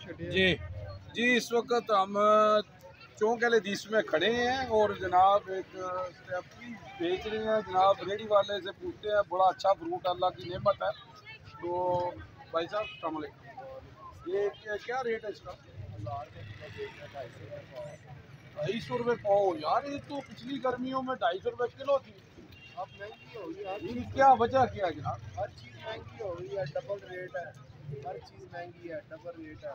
जी जी, इस वक्त हम चौंक हदीस में खड़े हैं और जनाब एक स्टेपनी बेच रहे हैं। जनाब रेडी वाले से पूछते हैं, बड़ा अच्छा फ्रूट अल्लाह की नेमत है। तो भाई साहब अस्सलाम वालेकुम, ये क्या रेट है इसका? 250 रुपये पाव। यार ये तो पिछली गर्मियों में 250 रुपये किलो थी, अब महंगी हो गई। ये क्या वजह क्या है जनाब? हर चीज़ महंगी हो गई है, डबल रेट है। हर चीज़ महंगी है, डबल रेट है।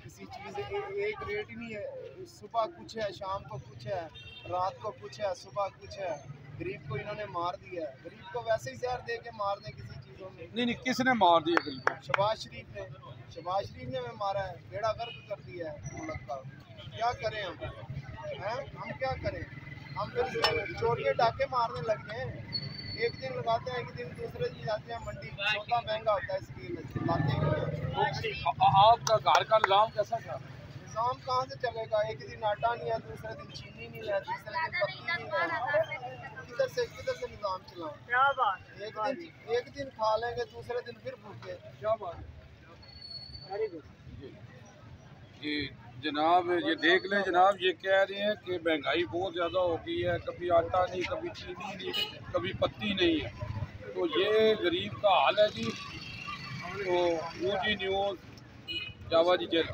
किसी चीज़ एक रेट ही नहीं है। सुबह कुछ है, शाम को कुछ है, रात को कुछ है, सुबह कुछ है। गरीब को इन्होंने मार दिया है। गरीब को वैसे ही जहर दे के मार दें किसी चीज़ों में। नहीं, किसने मार दिया गरीब को? शहबाज शरीफ ने हमें मारा है, बेड़ा गर्क कर दिया है मुल्क का। क्या करें हम हैं? हम क्या करें? हम फिर चोरिये डाके मारने लग गए हैं। एक दिन लगाते हैं, एक दिन दूसरे दिन जाते हैं मंडी, सौदा महंगा होता है इसलिए लाते हैं। आपका घर का निज़ाम कैसा था? निज़ाम कहाँ से चलेगा? एक दिन आटा नहीं है, दूसरे दिन चीनी नहीं है, तीसरे दिन पत्ती नहीं है। किधर से निज़ाम चलाएं? क्या बात? एक दिन खा लेंगे, दूसरे दिन फिर भूखे। क्या बात है? जी जनाब, ये देख लें जनाब, ये कह रहे हैं कि महंगाई बहुत ज़्यादा हो गई है। कभी आटा नहीं, कभी चीनी नहीं, कभी पत्ती नहीं है। तो ये गरीब का हाल है जी। तो न्यूज़ जावा जी जेल।